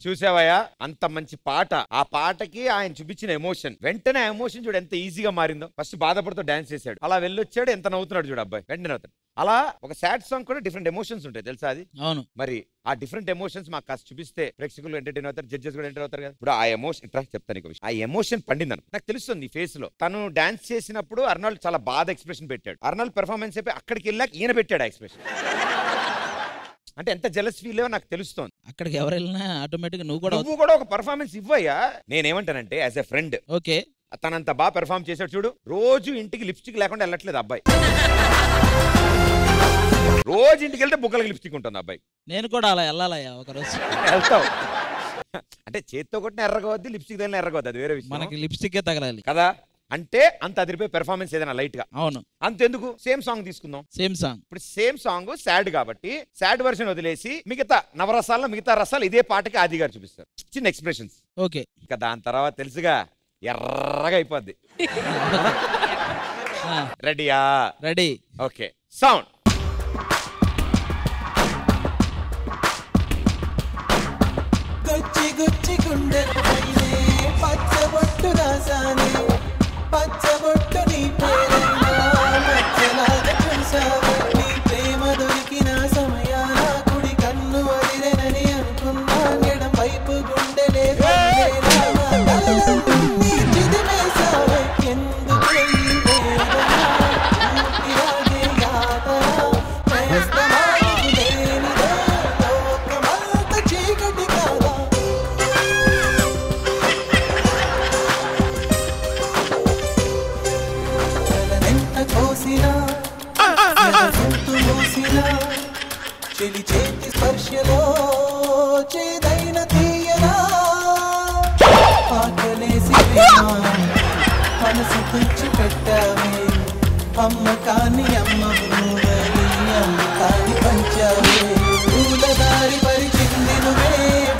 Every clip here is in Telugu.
చూసావయ్యా అంత మంచి పాట, ఆ పాటకి ఆయన చూపించిన ఎమోషన్, వెంటనే ఎమోషన్ చూడు ఎంత ఈజీగా మారిందో. ఫస్ట్ బాధపడుతూ డాన్స్ చేశాడు, అలా వెళ్ళొచ్చాడు, ఎంత నవ్వుతున్నాడు చూడు అబ్బాయి, వెంటనే అవుతాడు. అలా ఒక సాడ్ సాంగ్ కూడా డిఫరెంట్ ఎమోషన్స్ ఉంటాయి తెలుసా అది. అవును. మరి ఆ డిఫరెంట్ ఎమోషన్స్ మాకు కాస్త చూపిస్తే ప్రేక్షకులు ఎంటర్టైన్ అవుతారు, జడ్జెస్ కూడా ఎంటర్ అవుతారు కదా. ఇప్పుడు ఆ ఎమోషన్ చెప్తాను నీకు విషయం. ఆ ఎమోషన్ పండిందను నాకు తెలుస్తుంది ఫేస్ లో. తను డాన్స్ చేసినప్పుడు అర్నాల్డ్ చాలా బాధ ఎక్స్ప్రెషన్ పెట్టాడు. అర్నాల్డ్ పెర్ఫార్మెన్స్ అయిపోయి అక్కడికి వెళ్ళాక ఈయన పెట్టాడు ఆ ఎక్స్ప్రెషన్. అంటే ఎంత జెలస్ ఫీల్ అయ్యో నాకు తెలుస్తుంది. అక్కడికి ఎవరు వెళ్ళినా ఆటోమేటిక్ నువ్వు కూడా ఒక పర్ఫార్మెన్స్ ఇవ్వయ్యా. నేనేమంటానంటే యాజ్ ఎ ఫ్రెండ్, ఓకే తనంత బాగా పెర్ఫార్మ్ చేశాడు చూడు. రోజు ఇంటికి లిప్స్టిక్ లేకుండా వెళ్ళట్లేదు అబ్బాయి. రోజు ఇంటికి వెళ్తే బుగ్గలకి లిప్స్టిక్ ఉంటుంది అబ్బాయి. నేను కూడా అలా వెళ్ళాలయ్యా ఒక రోజు. వెళ్తావు అంటే చేత్తో కొట్టిన ఎర్రగవద్ది, లిప్స్టిక్ తగిలిన ఎర్రగవద్ది, అది వేరే విషయం. మనకి లిప్స్టిక్ తగలాలి కదా. అంటే అంత అదిరిపోయి పెర్ఫార్మెన్స్ ఏదైనా లైట్ గా. అవును. అంతెందుకు సేమ్ సాంగ్ తీసుకుందాం. Same song. ఇప్పుడు సేమ్ సాంగ్ సాడ్ కాబట్టి సాడ్ వర్షన్ వదిలేసి మిగతా నవరసాల్లో మిగతా రసాలు ఇదే పాటకి ఆది గారు చూపిస్తారు, చిన్న ఎక్స్ప్రెషన్స్. ఓకే. ఇంకా దాని తర్వాత తెలుసుగా ఎర్రగా అయిపోద్ది. రెడీయా? రెడీ. Okay sound. గుచ్చి గుచ్చి గుండెలపైనే పచ్చబొట్టు రాసానే, పచ్చబొట్టు నీ పేరైనా మచ్చలాగా చూసావే. నీ ప్రేమ దొరికిన సమయాన కుడి కన్ను అదిరెనని అనుకున్నా, ఎడం వైపు గుండెలే నీ చిదిమేసావే. ఎందుకు ఈ వేదన ఊపిరాగే యాతన, నేస్తమాకు లేనిదే లోకమంత చీకటి కాదా. చలనెంత కోసినా గొంతు మూసినా, చెలి చేతి స్పర్శలో చేదైన తీయనా, ఆకలేసి ప్రేమ మనసు తెచ్చి పెట్టావే. అమ్మ కాని అమ్మ నువ్వని, అమ్మ కాని పంచావే. పూలదారి పరిచింది నువ్వే,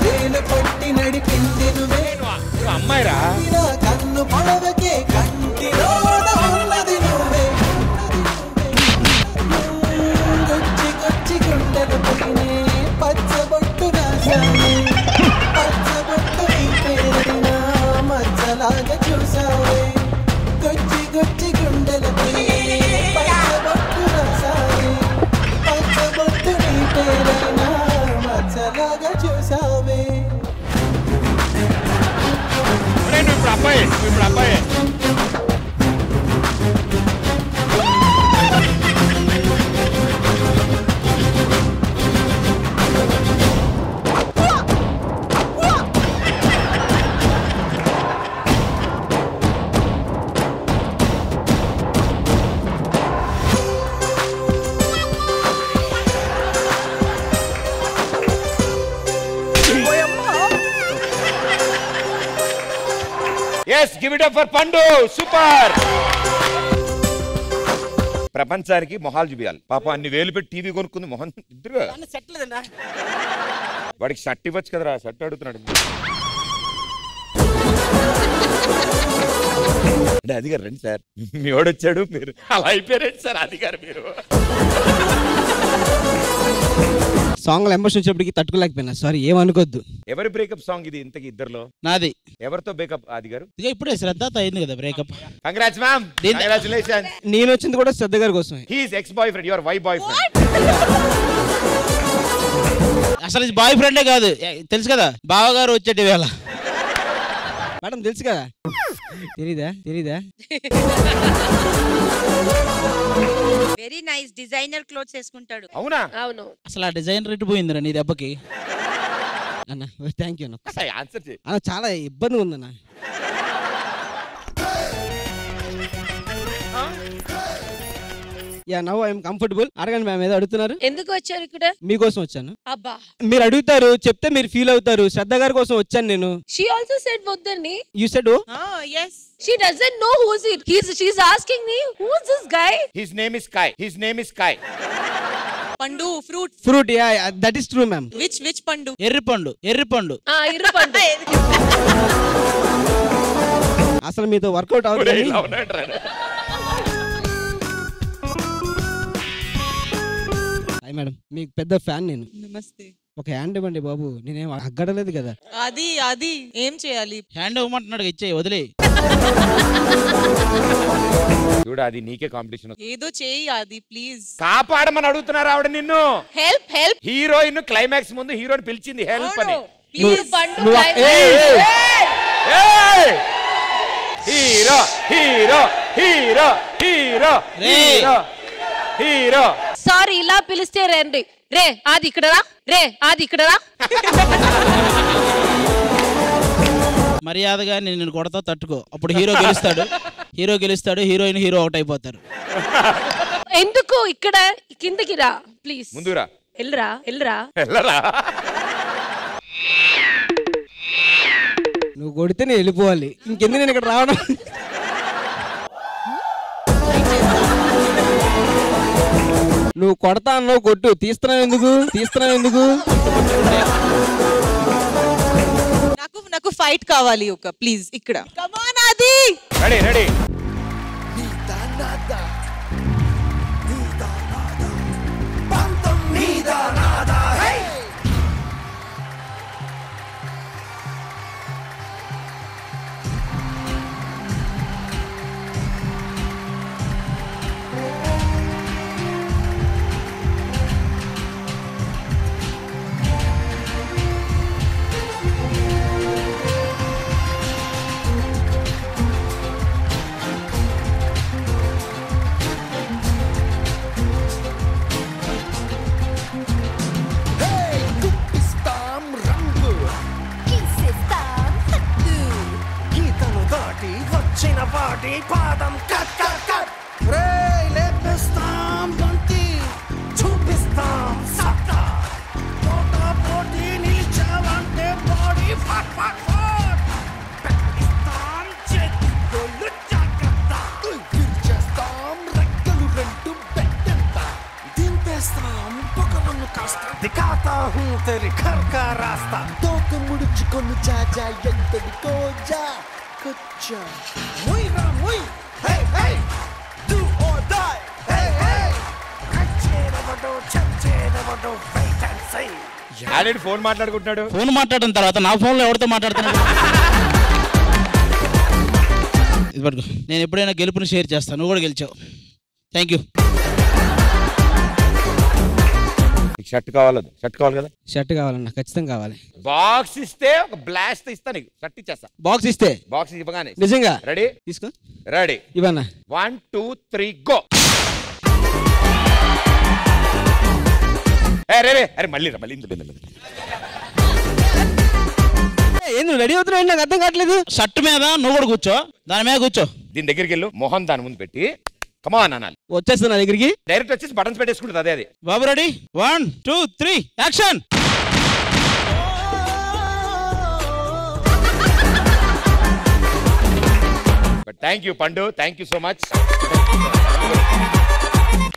వేలు పట్టి నడిపింది నువ్వే. అమ్మాయిరా నా కన్ను పొడవకే కంటిలోన ఉన్నది నువ్వే. గుచ్చి గుచ్చి గుండెలపైనే పచ్చబొట్టు రాసావే, పచ్చబొట్టు నీ పేరైనా మచ్చలాగా చూసావే. గుచ్చి గుచ్చి గుండెలపైనే పచ్చబొట్టు రాసావే, పచ్చబొట్టు నీ పేరైనా మచ్చలాగా చూసావే. ఇప్పుడు అబ్బాయి yes give it up for పండు. సూపర్. ప్రపంచానికి మొహాలు చూపించాలి పాప. అన్ని వేలు పెట్టి టీవీ కొనుక్కుంది మొహం ఇద్దరు. వాడికి షర్ట్ ఇవ్వచ్చు కదరా, షర్ట్ అడుగుతున్నాడు. అంటే అది గారు రండి సార్, మీ వాడు వచ్చాడు, మీరు అలా అయిపోయారండి సార్. అది గారు మీరు సాంగ్ లో ఎమోషన్ వచ్చేప్పటికి తట్టుకోలేకపోయినా, సారీ ఏమనుకోద్దు. ఎవరి బ్రేకప్ సాంగ్ ఇది ఇంతకి ఇద్దరులో? నాది. ఎవరితో బ్రేకప్ ఆది గారు? ఇప్పుడే శ్రద్ధతో అయింది కదా బ్రేకప్. Congrats ma'am, congratulations. నేను వచ్చింది కూడా శ్రద్ధ గారి కోసం. He is X boy friend, your wife boy friend. అసలు బాయ్ ఫ్రెండే కాదు, తెలుసు కదా బావగారు వచ్చేటి వేళ. మేడం తెలుసు కదా. తెలీదా? వెరీ నైస్ డిజైనర్ క్లోత్స్ వేసుకుంటాడు. అవునా? అవును. అసలు ఆ డిజైన్ రేటు పోయిందిరా నీ దెబ్బకి. అన్న థ్యాంక్ యూ అన్న. ఆన్సర్ చేయి అన్న చాలా ఇబ్బందిగా ఉందన్న. Yeah now I'm comfortable. అడగండి మ్యామ్, ఏదో అడుగుతున్నారు. ఎందుకు వచ్చారు ఇక్కడ? మీకోసం వచ్చాను. అబ్బా, మీరు అడుగుతారు, చెప్తే మీరు ఫీల్ అవుతారు. శ్రద్ధ గారి కోసం వచ్చాను నేను. she also said వద్దని. You said oh. yes, she doesn't know who's it. She's asking me who's this guy. His name is Kai. His name is Kai. పండు fruit. Yeah that is true ma'am. which పండు? ఎర్రిపండు. ఎర్రపండు. అసలు మీతో వర్కౌట్ అవుతుంది. హాయ్ మేడం, మీకు పెద్ద ఫ్యాన్ నేను. నమస్తే. ఒక హ్యాండ్ ఇవ్వండి బాబు, నేనేం అగ్గడలేదు కదా. అది ఏం చేయాలి? హ్యాండ్ ఇవ్వమంటున్నాడు, ఇచ్చేయి, వదిలే. చూడు అది నీకే కాంపిటీషన్. ఏదో చేయి అది ప్లీజ్. కాపాడమని అడుగుతున్నారు ఆవిడ నిన్ను. హెల్ప్. హీరోయిన్ క్లైమాక్స్ ముందు హీరోని పిలిచింది హెల్ప్ అని. Please Pandu, hero hero hero hero hero hero. Sorry, ఇలా పిలిస్తే రండి. రే అది ఇక్కడ రా, రే అది ఇక్కడ రా. మర్యాదగా నేను కొడతా, తట్టుకో. అప్పుడు హీరో గెలుస్తాడు, హీరోయిన్ హీరో అవుట్ అయిపోతారు. ఎందుకు ఇక్కడ కిందకి రా ప్లీజ్. ముందురా వెళ్ళరా వెళ్ళరా. నువ్వు కొడితే నేను వెళ్ళిపోవాలి, ఇంకెందుకు నేను ఇక్కడ రావడం. నువ్వు కొడతా అన్నావు, కొట్టు. తీస్తున్నావు ఎందుకు? నాకు ఫైట్ కావాలి ఒక ప్లీజ్ ఇక్కడ. కమ్ ఆన్ ఆది. రెడీ. పాదం కట్ కట్ కట్ రే లేపిస్తాం బంతి చూపిస్తాం సత్తా పోటీ నిలిచావంటే బాడీ ఫట్ ఫట్ ఫట్ పెట్టిస్తాం చేతులు జాగ్రత్త విరిచేస్తాం రెక్కలు రెండు బెట్టంత దింపేస్తాం పొగలను కాస్త దిఖాతా హూ తెరి ఖర్ కా రాస్తా తోక ముడుచుకొని జాజా ఎంతడి కోజా Kucha. Muy ra muy. Hey hey. Do or die. Hey hey. Chachero wait and see. Already phone మాట్లాడుకుంటున్నాడు. ఫోన్ మాట్లాడిన తర్వాత నా ఫోన్లో ఎవరితో మాట్లాడుతున్నాడు? నేను ఎప్పుడైనా గెలుపుని షేర్ చేస్తాను, నువ్వు కూడా గెలిచావు. Thank you. షర్ట్ కావాలి కదా. షర్ట్ కావాలన్నా, ఖచ్చితంగా కావాలి. బాక్స్ ఇస్తే ఒక బ్లాస్ట్ ఇస్తా నీకు, షర్ట్ ఇచ్చేస్తా. బాక్స్ ఇస్తే? బాక్స్ ఇవ్వగానే. నిజంగా? రెడీ తీసుకో. రెడీ ఇవన్నా. 1 2 3 గో. అరే మళ్ళీ ఏంది రెడీ అవుతున్నావు? నాకు అర్థం కావట్లేదు. షర్ట్ మీద నువ్వు కూడా కూర్చో, దాని మీద కూర్చో. దీని దగ్గరికి వెళ్ళు, మొహం దాని ముందు పెట్టి కమాన్ అనాలి. వచ్చేస్తా నా దగ్గరికి. డైరెక్ట్ వచ్చేసి బటన్స్ పెట్టేసుకుంటుంది అదే. బాబు ready? 1 2 3 action. Thank you Pandu, thank you so much.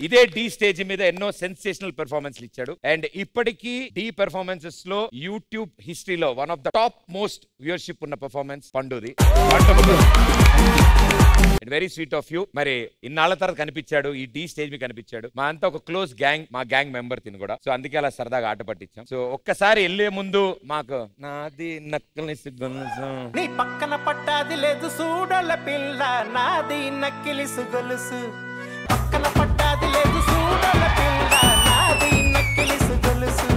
ఇదే డి స్టేజ్ మీద ఎన్నో సెన్సేషనల్ పెర్ఫార్మెన్స్ ఇచ్చాడు. అండ్ ఇప్పటికీ డి పెర్ఫార్మెన్సెస్ లో యూట్యూబ్ హిస్టరీలో one of the top most viewership ఉన్న పెర్ఫార్మెన్స్ పండుది. Very sweet of you. మరి ఇన్నాళ్ల తర్వాత కనిపించాడు, ఈ డి స్టేజ్ మీద కనిపించాడు. మా అంతా ఒక క్లోజ్ గ్యాంగ్, మా గ్యాంగ్ మెంబర్ తిని కూడా. సో అందుకే అలా సరదాగా ఆట పట్టించాం. సో ఒక్కసారి వెళ్లే ముందు మాకు నాది నక్కల్ని నీ పక్కన పట్టాది లేదు చూడల పిల్ల, నాది నక్కిలి సుగొలుసు. పక్కన పట్టాది లేదు చూడల పిల్ల, నాది నక్కిలి సుగొలుసు.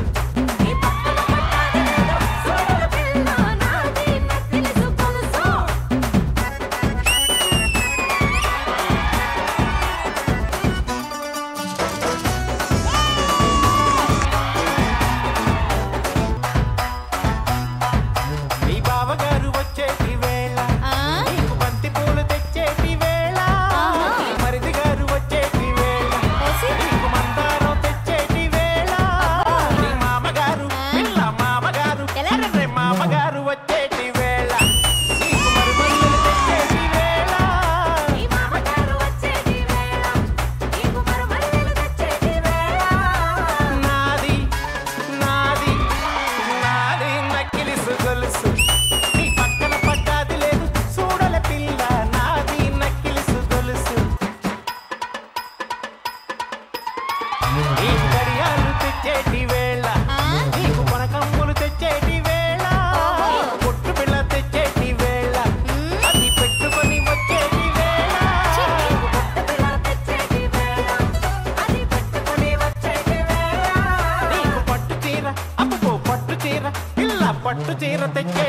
మరిది గారు చీర తెచ్చే